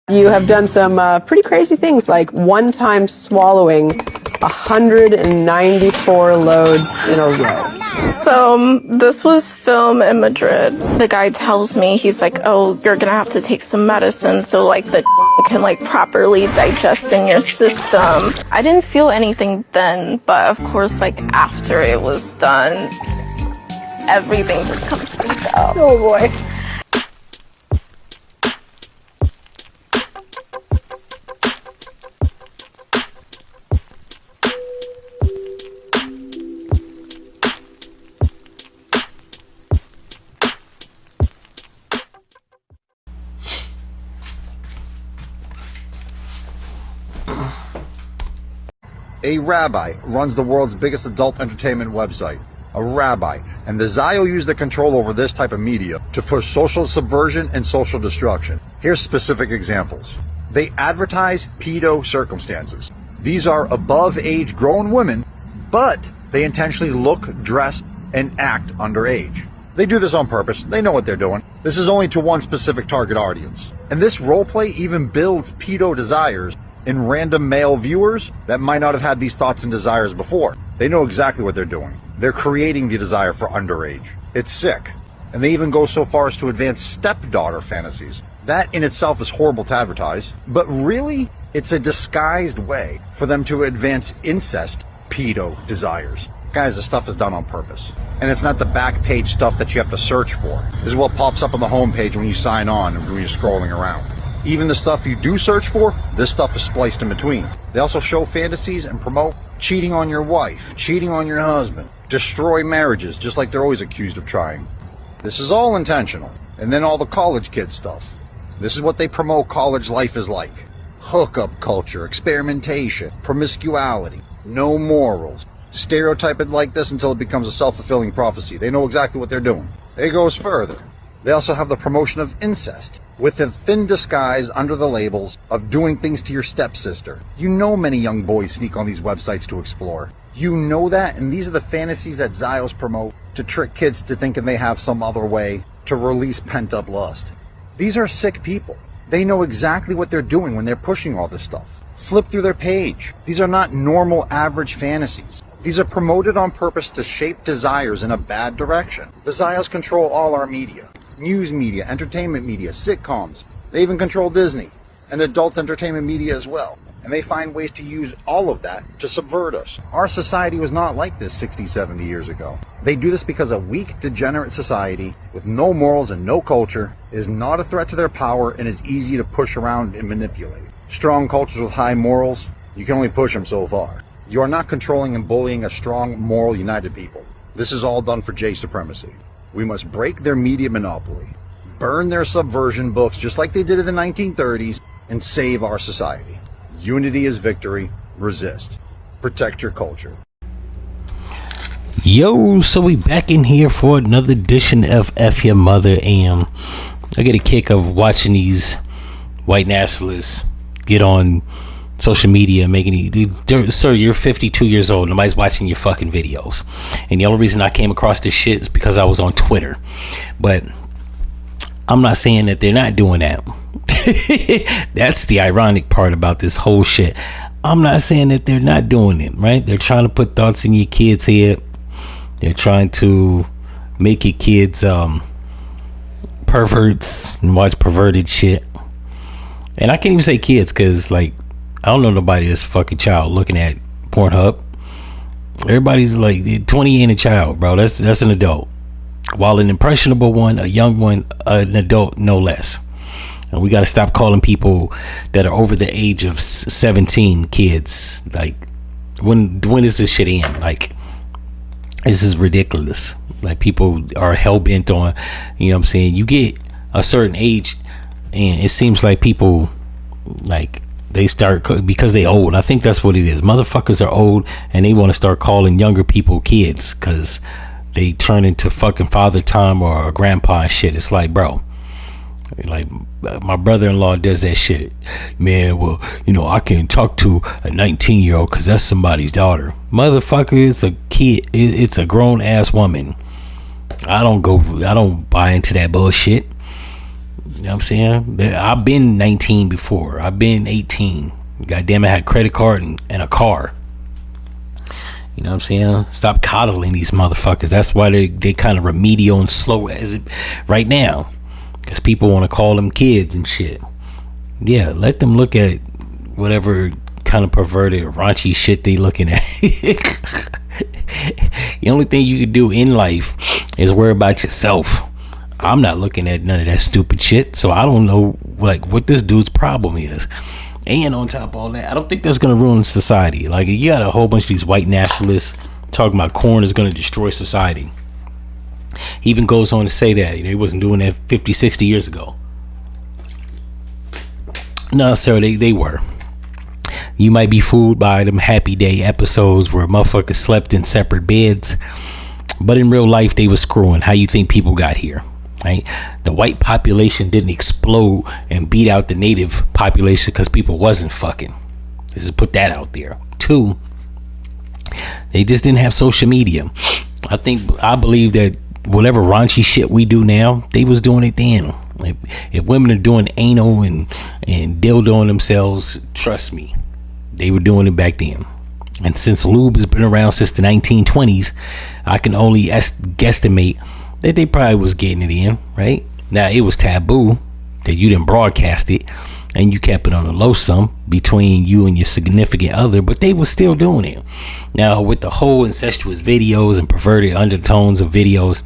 You have done some pretty crazy things, like one time swallowing 194 loads in a row. So this was film in Madrid. The guy tells me, he's like, oh, you're gonna have to take some medicine so like the can like properly digest in your system. I didn't feel anything then, but of course like after it was done, everything just comes back up. Oh boy. A rabbi runs the world's biggest adult entertainment website. A rabbi. And the Zio use the control over this type of media to push social subversion and social destruction. Here's specific examples. They advertise pedo circumstances. These are above-age grown women, but they intentionally look, dress, and act underage. They do this on purpose. They know what they're doing. This is only to one specific target audience. And this roleplay even builds pedo desires in random male viewers that might not have had these thoughts and desires before. They know exactly what they're doing. They're creating the desire for underage. It's sick. And they even go so far as to advance stepdaughter fantasies. That in itself is horrible to advertise, but really, it's a disguised way for them to advance incest pedo desires. Guys, this stuff is done on purpose. And it's not the back page stuff that you have to search for. This is what pops up on the home page when you sign on and when you're scrolling around. Even the stuff you do search for, this stuff is spliced in between. They also show fantasies and promote cheating on your wife, cheating on your husband, destroy marriages, just like they're always accused of trying. This is all intentional. And then all the college kid stuff. This is what they promote college life is like. Hookup culture, experimentation, promiscuity, no morals. Stereotype it like this until it becomes a self-fulfilling prophecy. They know exactly what they're doing. It goes further. They also have the promotion of incest, with a thin disguise under the labels of doing things to your stepsister. You know many young boys sneak on these websites to explore. You know that, and these are the fantasies that Zios promote to trick kids to thinking they have some other way to release pent-up lust. These are sick people. They know exactly what they're doing when they're pushing all this stuff. Flip through their page. These are not normal, average fantasies. These are promoted on purpose to shape desires in a bad direction. The Zios control all our media. News media, entertainment media, sitcoms. They even control Disney and adult entertainment media as well. And they find ways to use all of that to subvert us. Our society was not like this 60, 70 years ago. They do this because a weak, degenerate society with no morals and no culture is not a threat to their power and is easy to push around and manipulate. Strong cultures with high morals, you can only push them so far. You are not controlling and bullying a strong, moral, united people. This is all done for J supremacy. We must break their media monopoly, burn their subversion books just like they did in the 1930s, and save our society. Unity is victory. Resist. Protect your culture. Yo, so we back in here for another edition of F-ya-Motha, and I get a kick of watching these white nationalists get on social media making it. Sir, you're 52 years old, nobody's watching your fucking videos. And the only reason I came across this shit is because I was on Twitter. But I'm not saying that they're not doing that. That's the ironic part about this whole shit. I'm not saying that they're not doing it, right? They're trying to put thoughts in your kids' head. They're trying to make your kids perverts and watch perverted shit. And I can't even say kids, because like I don't know nobody that's a fucking child looking at Pornhub. Everybody's like 20 ain't a child, bro. That's an adult. While an impressionable one, a young one, an adult no less. And we got to stop calling people that are over the age of 17 kids. Like, when does this shit end? Like, this is ridiculous. Like, people are hell-bent on, you know what I'm saying? You get a certain age and it seems like people, like, they start, because they old. I think that's what it is. Motherfuckers are old and they want to start calling younger people kids because they turn into fucking father time or grandpa and shit. It's like, bro, like my brother-in-law does that shit. Man, well, you know, I can't talk to a 19-year-old because that's somebody's daughter. Motherfucker, it's a kid. It's a grown-ass woman. I don't buy into that bullshit. You know what I'm saying? I've been 19 before. I've been 18. Goddamn, I had a credit card and a car. You know what I'm saying? Stop coddling these motherfuckers. That's why they kind of remedial and slow as it right now. Because people want to call them kids and shit. Yeah, let them look at whatever kind of perverted or raunchy shit they looking at. The only thing you can do in life is worry about yourself. I'm not looking at none of that stupid shit, so I don't know like what this dude's problem is. And on top of all that, I don't think that's gonna ruin society. Like, you got a whole bunch of these white nationalists talking about corn is gonna destroy society. He even goes on to say that, you know, he wasn't doing that 50, 60 years ago. No, sir, they were. You might be fooled by them Happy Day episodes where motherfuckers slept in separate beds, but in real life they was screwing. How you think people got here? Right? The white population didn't explode and beat out the native population because people wasn't fucking. Let's just put that out there. 2, they just didn't have social media. I believe that whatever raunchy shit we do now, they was doing it then. Like, if women are doing anal and dildoing themselves, trust me, they were doing it back then. And since lube has been around since the 1920s, I can only guesstimate that they probably was getting it in, right? Now, it was taboo that you didn't broadcast it and you kept it on a low sum between you and your significant other, but they was still doing it. Now, with the whole incestuous videos and perverted undertones of videos,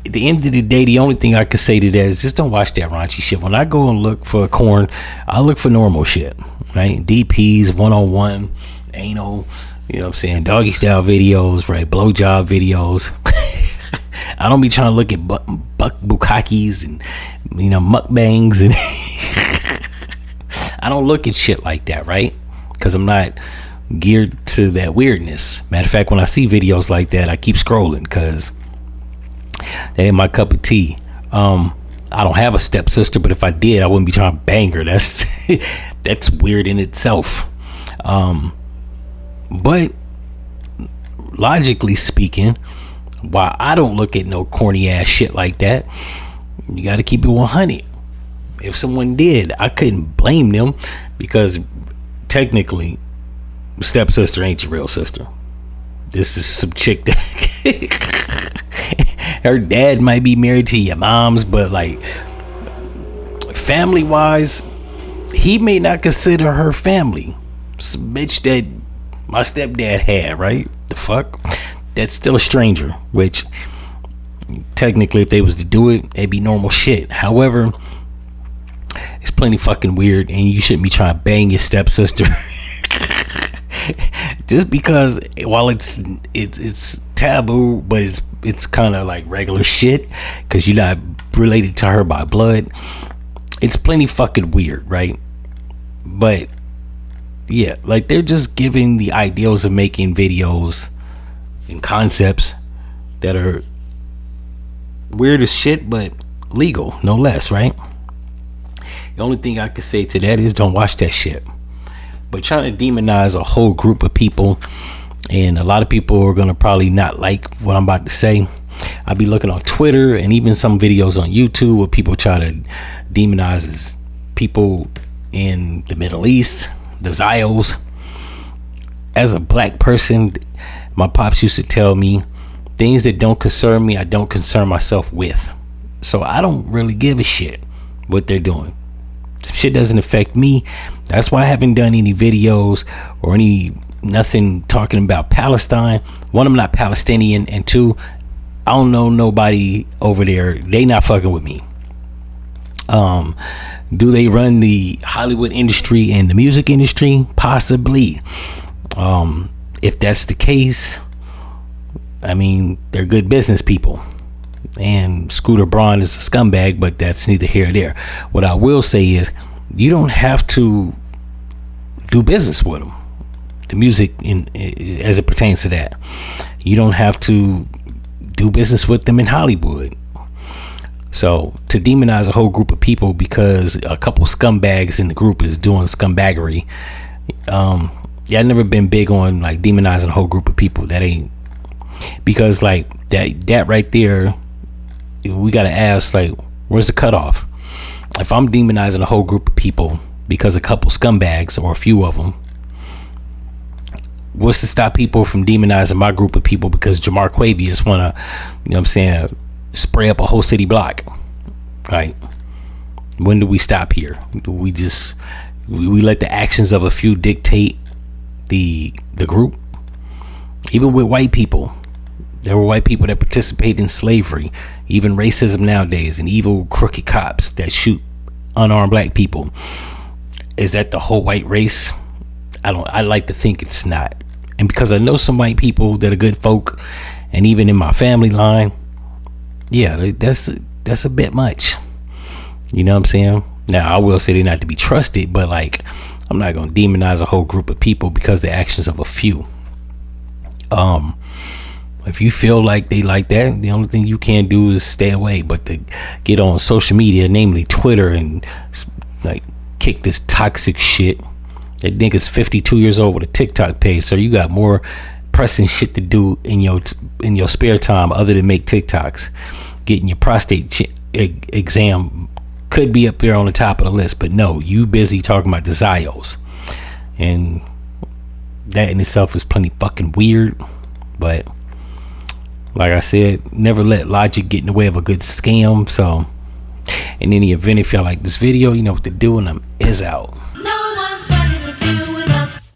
at the end of the day, the only thing I could say to that is just don't watch that raunchy shit. When I go and look for corn, I look for normal shit, right? DPs, one-on-one, anal, you know what I'm saying, doggy style videos, right? Blowjob videos. I don't be trying to look at bukkakis and, you know, mukbangs, and I don't look at shit like that, right? Because I'm not geared to that weirdness. Matter of fact, when I see videos like that, I keep scrolling because that ain't my cup of tea. I don't have a stepsister, but if I did, I wouldn't be trying to bang her. That's weird in itself. But logically speaking, while I don't look at no corny ass shit like that, you got to keep it 100. If someone did, I couldn't blame them because technically, stepsister ain't your real sister. This is some chick that her dad might be married to your mom's, but like family wise, he may not consider her family. It's a bitch that my stepdad had, right? The fuck? That's still a stranger, which technically if they was to do it, it'd be normal shit. However, it's plenty fucking weird, and you shouldn't be trying to bang your stepsister just because while it's taboo, but it's kind of like regular shit because you're not related to her by blood. It's plenty fucking weird, right? But yeah, like they're just giving the ideals of making videos and concepts that are weird as shit, but legal, no less, right? The only thing I could say to that is don't watch that shit. But trying to demonize a whole group of people, and a lot of people are gonna probably not like what I'm about to say. I'll be looking on Twitter and even some videos on YouTube where people try to demonize as people in the Middle East, the Zios. As a black person, my pops used to tell me things that don't concern me, I don't concern myself with. So I don't really give a shit what they're doing. Some shit doesn't affect me. That's why I haven't done any videos or nothing talking about Palestine. One, I'm not Palestinian, and 2, I don't know nobody over there. They not fucking with me. Do they run the Hollywood industry and the music industry? Possibly. If that's the case, I mean, they're good business people. And Scooter Braun is a scumbag, but that's neither here nor there. What I will say is, you don't have to do business with them. The music, as it pertains to that, you don't have to do business with them in Hollywood. So to demonize a whole group of people because a couple scumbags in the group is doing scumbaggery, I've never been big on like demonizing a whole group of people. That ain't, because like that right there, we gotta ask, like, where's the cutoff? if I'm demonizing a whole group of people because a couple scumbags or a few of them, what's to stop people from demonizing my group of people because Jamar Quavius want to, you know what I'm saying, spray up a whole city block, right? When do we stop here? Do we just we let the actions of a few dictate the group? Even with white people, there were white people that participate in slavery, even racism nowadays, and evil crooked cops that shoot unarmed black people. Is that the whole white race? I like to think it's not. And because I know some white people that are good folk, and even in my family line, yeah, that's a bit much. You know what I'm saying? Now I will say they're not to be trusted, but like, I'm not gonna demonize a whole group of people because the actions of a few. If you feel like they like that, the only thing you can do is stay away. But to get on social media, namely Twitter, and like kick this toxic shit. That nigga's 52 years old with a TikTok page, so you got more pressing shit to do in your spare time other than make TikToks. Getting your prostate exam could be up there on the top of the list, but no, you busy talking about the Zios, and that in itself is plenty fucking weird. But like I said, never let logic get in the way of a good scam. So in any event, if y'all like this video, you know what to do, and I'm is out.